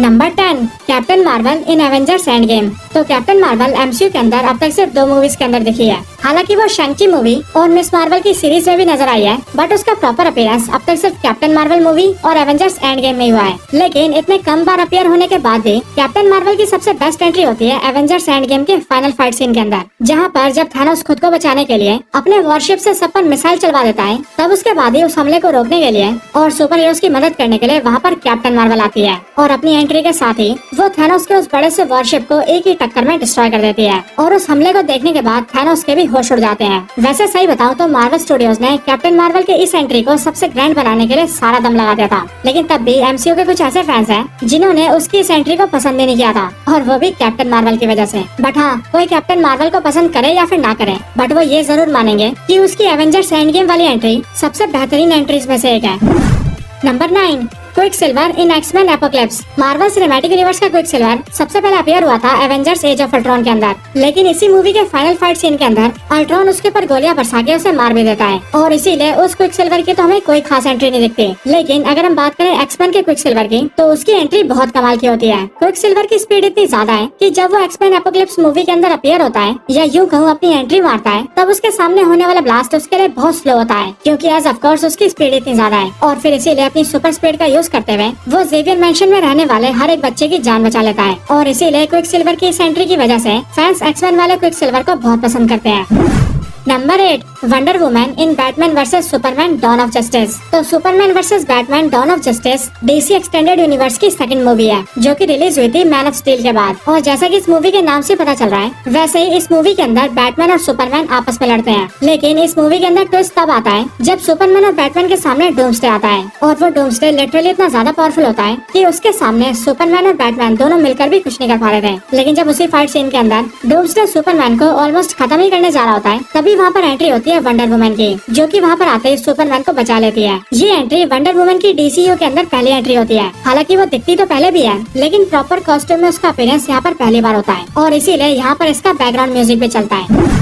Number 10 captain Marvel in Avengers end game. तो captain Marvel MCU के अंदर अब तक सिर्फ 2 मूवीज के अंदर दिखी है। हालांकि वो शैंकी मूवी और मिस मार्वल की सीरीज में भी नजर आई है, बट उसका प्रॉपर अपीयरेंस अब तक सिर्फ कैप्टन मार्वल मूवी और एवेंजर्स एंड गेम में ही हुआ है। लेकिन इतने कम बार अपीयर होने के बाद भी कैप्टन मार्वल की सबसे बेस्ट एंट्री होती है एवेंजर्स एंड गेम के फाइनल फाइट सीन के अंदर, जहाँ पर जब थानोस खुद को बचाने के लिए अपने वॉरशिप से सब पर मिसाइल चलवा देता है, तब उसके बाद ही उस हमले को रोकने के लिए और सुपर हीरोज की मदद करने के लिए वहाँ पर कैप्टन मार्वल आती है और अपनी एंट्री के साथ ही वो थानोस के उस बड़े से वॉरशिप को एक ही टक्कर में डिस्ट्रॉय कर देती है और उस हमले को देखने के बाद थानोस के भी होश उड़ जाते हैं। वैसे सही बताऊं तो मार्वल स्टूडियोज ने कैप्टन मार्वल के इस एंट्री को सबसे ग्रैंड बनाने के लिए सारा दम लगा दिया था, लेकिन तब भी एमसीयू के कुछ ऐसे फैंस हैं जिन्होंने उसकी इस एंट्री को पसंद ही नहीं किया था, और वो भी कैप्टन मार्वल की वजह से। बट हाँ, कोई कैप्टन मार्वल को पसंद करे या फिर ना करे, बट वो ये जरूर मानेंगे कि उसकी एवेंजर्स एंड गेम वाली एंट्री सबसे बेहतरीन एंट्रीज में से एक है। Number 9 Quicksilver in X Men Apocalypse. Marvel Cinematic Universe का क्विकसिल्वर सबसे पहले अपीयर हुआ था एवेंजर्स एज ऑफ अल्ट्रॉन के अंदर, लेकिन इसी मूवी के फाइनल फाइट सीन के अंदर अल्ट्रॉन उसके ऊपर गोलियां बरसा के उसे मार भी देता है, और इसीलिए उस क्विकसिल्वर की तो हमें कोई खास एंट्री नहीं दिखती। लेकिन अगर हम बात करें एक्समैन के क्विकसिल्वर की, तो उसकी एंट्री बहुत कमाल की होती है। क्विकसिल्वर की स्पीड इतनी ज्यादा है कि जब वो एक्समैन एपोकलिप्स मूवी के अंदर अपीयर होता है या यूं कहूँ अपनी एंट्री मारता है, तब उसके सामने होने वाला ब्लास्ट उसके लिए बहुत स्लो होता है, क्योंकि एज ऑफ कोर्स उसकी स्पीड इतनी ज्यादा है, और फिर इसीलिए अपनी सुपर स्पीड का यूज करते हुए वो ज़ेवियर मैंशन में रहने वाले हर एक बच्चे की जान बचा लेता है, और इसीलिए क्विकसिल्वर की इस एंट्री की वजह से फैंस एक्समैन वाले क्विकसिल्वर को बहुत पसंद करते हैं। Number 8 Wonder Woman in Batman versus Superman Dawn of Justice. तो Superman versus Batman Dawn of Justice DC Extended Universe की सेकंड मूवी है, जो कि रिलीज हुई थी मैन ऑफ स्टील के बाद। और जैसा कि इस मूवी के नाम से पता चल रहा है, वैसे ही इस मूवी के अंदर बैटमैन और सुपरमैन आपस में लड़ते हैं। लेकिन इस मूवी के अंदर ट्विस्ट तब आता है जब सुपरमैन और बैटमैन के सामने डूम्सडे आता है, और वो डूम्सडे लिटरली इतना ज्यादा पावरफुल होता है कि उसके सामने सुपरमैन और बैटमैन दोनों मिलकर भी कुछ नहीं कर पा रहे थे। लेकिन जब उसी फाइट सीन के अंदर डूम्सडे सुपरमैन को ऑलमोस्ट खत्म ही करने जा रहा होता है, तभी वहाँ पर एंट्री होती है वंडर वुमन की, जो कि वहाँ पर आते ही सुपरमैन को बचा लेती है। ये एंट्री वंडर वुमन की डीसीयू के अंदर पहली एंट्री होती है। हालांकि वो दिखती तो पहले भी है, लेकिन प्रॉपर कॉस्ट्यूम में उसका अपीयरेंस यहाँ पर पहली बार होता है, और इसीलिए यहाँ पर इसका बैकग्राउंड म्यूजिक भी चलता है।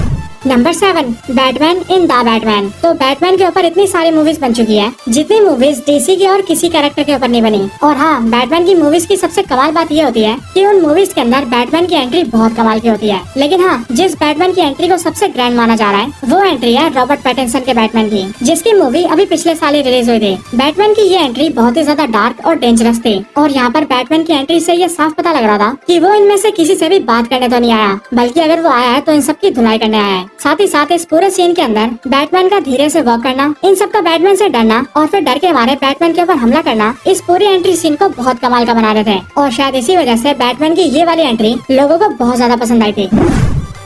Number 7 Batman in the Batman. तो बैटमैन के ऊपर इतनी सारी मूवीज बन चुकी है जितनी मूवीज डीसी की और किसी कैरेक्टर के ऊपर नहीं बनी। और हाँ, बैटमैन की मूवीज की सबसे कमाल बात ये होती है कि उन मूवीज के अंदर बैटमैन की एंट्री बहुत कमाल की होती है। लेकिन हाँ, जिस बैटमैन की एंट्री को सबसे ग्रैंड माना जा रहा है, वो एंट्री है रॉबर्ट पैटिंसन के बैटमैन की, जिसकी मूवी अभी पिछले साल ही रिलीज हुई थी। बैटमैन की ये एंट्री बहुत ही ज्यादा डार्क और डेंजरस थी, और यहाँ पर बैटमैन की एंट्री से ये साफ पता लग रहा था कि वो इनमें से किसी से भी बात करने तो नहीं आया, बल्कि अगर वो आया है तो इन सबकी धुलाई करने आया है। साथ ही साथ इस पूरे सीन के अंदर बैटमैन का धीरे से वॉक करना, इन सबका बैटमैन से डरना, और फिर डर के मारे बैटमैन के ऊपर हमला करना, इस पूरी एंट्री सीन को बहुत कमाल का बना रहे थे, और शायद इसी वजह से बैटमैन की ये वाली एंट्री लोगों को बहुत ज्यादा पसंद आई थी।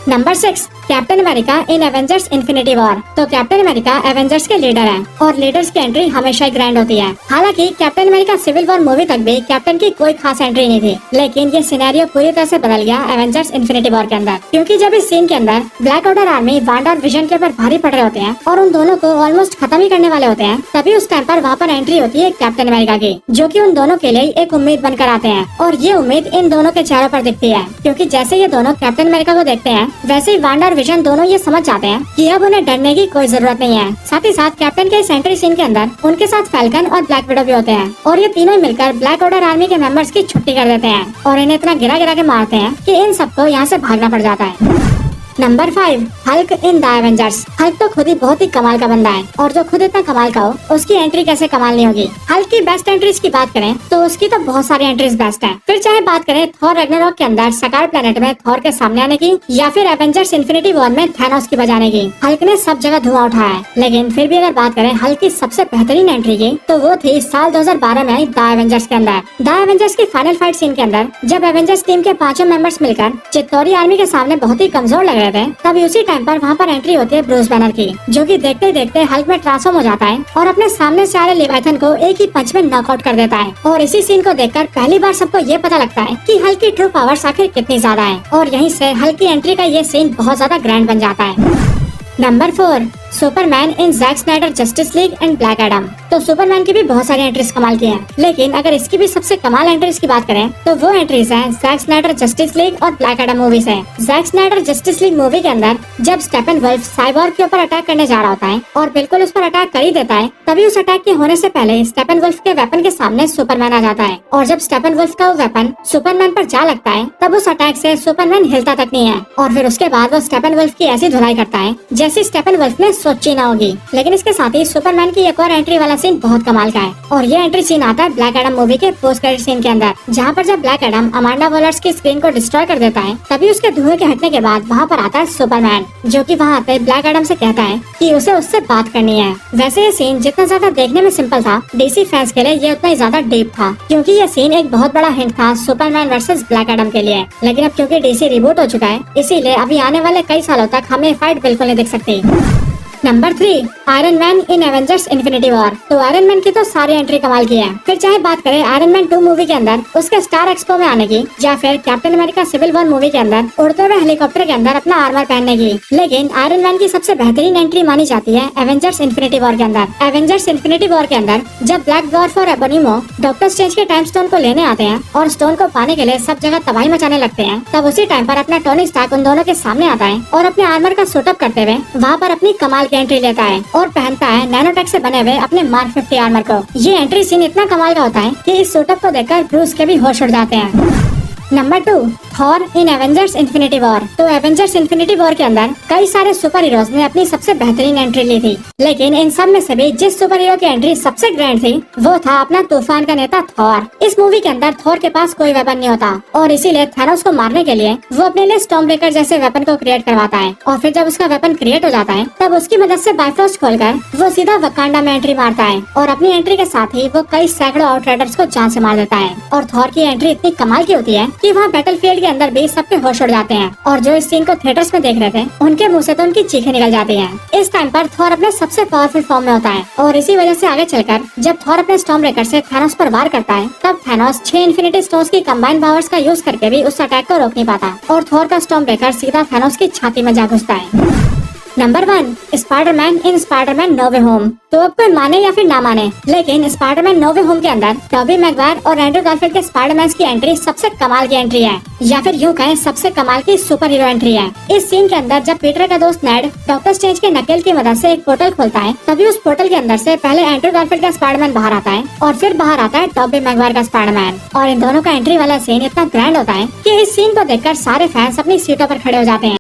Number 6 captain America in Avengers infinity war. तो कैप्टन अमेरिका एवेंजर्स के लीडर हैं, और लीडर्स की एंट्री हमेशा ही ग्रैंड होती है। हालांकि Captain America Civil War movie तक भी कैप्टन की कोई खास एंट्री नहीं थी, लेकिन ये सिनेरियो पूरी तरह से बदल गया एवेंजर्स इन्फिनिटी वॉर के अंदर, क्योंकि जब इस सीन के अंदर ब्लैक ऑर्डर आर्मी वांडा और विजन के ऊपर भारी पड़ रहे होते हैं और उन दोनों को ऑलमोस्ट खत्म ही करने वाले होते हैं, तभी उस टाइम पर वहाँ पर एंट्री होती है कैप्टन अमेरिका की, जो की उन दोनों के लिए एक उम्मीद बनकर आते हैं। और ये उम्मीद इन दोनों के चेहरों पर दिखती है, क्योंकि जैसे ये दोनों कैप्टन अमेरिका को देखते हैं, वैसे ही वांडा और विजन दोनों ये समझ जाते हैं कि अब उन्हें डरने की कोई जरूरत नहीं है। साथ ही साथ कैप्टन के इस एंट्री सीन के अंदर उनके साथ फैल्कन और ब्लैक विडो भी होते हैं, और ये तीनों मिलकर ब्लैक ऑर्डर आर्मी के मेंबर्स की छुट्टी कर देते हैं, और इन्हें इतना गिरा गिरा के मारते हैं कि इन सबको यहाँ से भागना पड़ जाता है। Number 5 Hulk in the Avengers. Hulk तो खुद ही बहुत ही कमाल का बंदा है, और जो खुद इतना कमाल का हो उसकी एंट्री कैसे कमाल नहीं होगी। हल्क की बेस्ट एंट्रीज की बात करें तो उसकी तो बहुत सारी एंट्रीज बेस्ट हैं। फिर चाहे बात करें थॉर रैग्नारॉक के अंदर सकार प्लेनेट में थॉर के सामने आने की, या फिर एवेंजर्स इन्फिनिटी वॉर में थैनोस की बजाने की, हल्क ने सब जगह धुआं उठाया है। लेकिन फिर भी अगर बात करें हल्क की सबसे बेहतरीन एंट्री की, तो वो थी साल 2012 में आई द एवेंजर्स के अंदर। द एवेंजर्स की फाइनल फाइट सीन के अंदर जब एवेंजर्स टीम के 5 मेंबर्स मिलकर चित्तौरी आर्मी के सामने बहुत ही कमजोर लग रहे थे, तभी उसी टाइम पर वहाँ पर एंट्री होती है ब्रूस बैनर की, जो कि देखते ही देखते हल्क में ट्रांसफॉर्म हो जाता है और अपने सामने से आ रहे लेवाइथन को एक ही पंच में नॉकआउट कर देता है। और इसी सीन को देखकर पहली बार सबको ये पता लगता है कि हल्क की ट्रू पावर्स आखिर कितनी ज्यादा है, और यहीं से हल्क की एंट्री का ये सीन बहुत ज्यादा ग्रैंड बन जाता है। Number 4 Superman in Zack Snyder Justice League and Black Adam. तो सुपरमैन की भी बहुत सारी एंट्रीज कमाल की हैं, लेकिन अगर इसकी भी सबसे कमाल एंट्रीज की बात करें तो वो एंट्रीज हैं जैक स्नाइडर जस्टिस लीग और ब्लैक एडम मूवीज हैं। Zack Snyder Justice League movie के अंदर जब स्टेपनवुल्फ साइबॉर्ग के ऊपर अटैक करने जा रहा होता है और बिल्कुल उस पर अटैक कर ही देता है, तभी उस अटैक के होने से पहले स्टेपनवुल्फ के वेपन के सामने सुपरमैन आ जाता है और जब स्टेपनवुल्फ का वो वेपन सुपरमैन पर जा लगता है तब उस अटैक से सुपरमैन हिलता तक नहीं है और फिर उसके बाद वो स्टेपनवुल्फ की ऐसी धुलाई करता है जैसी स्टेपनवुल्फ ने सोची ना होगी। लेकिन इसके साथ ही सुपरमैन की एक और एंट्री वाला सीन बहुत कमाल का है और ये एंट्री सीन आता है ब्लैक एडम मूवी के पोस्ट क्रेडिट सीन के अंदर, जहाँ पर जब ब्लैक एडम अमांडा वॉलर्स की स्क्रीन को डिस्ट्रॉय कर देता है तभी उसके धुएं के हटने के बाद वहाँ पर आता है सुपरमैन, जो कि वहाँ आते ब्लैक एडम से कहता है कि उसे उससे बात करनी है। वैसे ये सीन जितना ज्यादा देखने में सिंपल था, डीसी फैंस के लिए ये उतना ही ज्यादा डीप था, क्योंकि ये सीन एक बहुत बड़ा हिंट था सुपरमैन वर्सेस ब्लैक एडम के लिए। लेकिन अब क्योंकि डीसी रिबूट हो चुका है, इसीलिए अभी आने वाले कई सालों तक हमें फाइट बिल्कुल नहीं दिख सकती। Number 3, iron man in Avengers infinity war. तो आयरन मैन की तो सारी एंट्री कमाल की है, फिर चाहे बात करें आयरन मैन 2 मूवी के अंदर उसके स्टार एक्सपो में आने की या फिर Captain America Civil War movie के अंदर उड़ते हुए हेलीकॉप्टर के अंदर अपना आर्मर पहनने की। लेकिन आयरन मैन की सबसे बेहतरीन एंट्री मानी जाती है एवेंजर्स इन्फिनिटी वॉर के अंदर। एवेंजर्स इन्फिनिटी वॉर के अंदर जब ब्लैक डॉर्फ और एबोनिमो डॉक्टर स्ट्रेंज के टाइम स्टोन को लेने आते हैं और स्टोन को पाने के लिए सब जगह तबाही मचाने लगते हैं, तब उसी टाइम पर अपना टोनी स्टार्क उन दोनों के सामने आता है और अपने आर्मर का सूटअप करते हुए वहाँ पर अपनी कमाल की एंट्री लेता है और पहनता है नैनोटेक से बने हुए अपने मार्क 50 आर्मर को। ये एंट्री सीन इतना कमाल का होता है कि इस सूटअप को देखकर ब्रूस के भी होश उड़ जाते हैं। Number 2, Thor in Avengers infinity war. तो एवेंजर्स इन्फिनिटी वॉर के अंदर कई सारे सुपर हीरोज ने अपनी सबसे बेहतरीन एंट्री ली थी, लेकिन इन सब में से भी जिस सुपर हीरो की एंट्री सबसे ग्रैंड थी वो था अपना तूफान का नेता थॉर। इस मूवी के अंदर थॉर के पास कोई वेपन नहीं होता और इसीलिए थैनोस को मारने के लिए वो अपने लिए स्टॉर्म ब्रेकर जैसे वेपन को क्रिएट करवाता है और फिर जब उसका वेपन क्रिएट हो जाता है तब उसकी मदद से बाइफ्रोस्ट खोलकर वो सीधा वकांडा में एंट्री मारता है और अपनी एंट्री के साथ ही वो कई सैकड़ों आउटराइडर्स को जान से मार देता है। और थॉर की एंट्री इतनी कमाल की होती है कि वहाँ बैटलफील्ड के अंदर भी सबके होश उड़ जाते हैं और जो इस सीन को थिएटर्स में देख रहे थे उनके मुंह से तो उनकी चीखें निकल जाती हैं। इस टाइम पर थॉर अपने सबसे पावरफुल फॉर्म में होता है और इसी वजह से आगे चलकर जब थॉर अपने स्टॉर्म ब्रेकर से थैनोस पर वार करता है तब थैनोस 6 इन्फिनिटी स्टोन्स की कंबाइंड पावर्स का यूज करके भी उस अटैक को रोक नहीं पाता और थॉर का स्टॉर्म ब्रेकर सीधा थैनोस की छाती में जा घुसता है। नंबर 1, स्पाइडरमैन इन स्पाइडरमैन नो वे होम। तो अब कोई माने या फिर ना माने, लेकिन स्पाइडरमैन नो वे होम के अंदर टॉबी मैगवायर और एंड्रू गारफील्ड के स्पाइडरमैन की एंट्री सबसे कमाल की एंट्री है, या फिर यूं कहें सबसे कमाल की सुपर हीरो एंट्री है। इस सीन के अंदर जब पीटर का दोस्त नेड डॉक्टर स्ट्रेंज के नकेल की मदद से एक पोर्टल खोलता है, तभी उस पोर्टल के अंदर से पहले एंड्रू गारफील्ड का स्पाइडरमैन बाहर आता है और फिर बाहर आता है टॉबी मैगवायर का स्पाइडरमैन। और इन दोनों का एंट्री वाला सीन इतना ग्रैंड होता है कि इस सीन को देखकर सारे फैंस अपनी सीटों पर खड़े हो जाते हैं।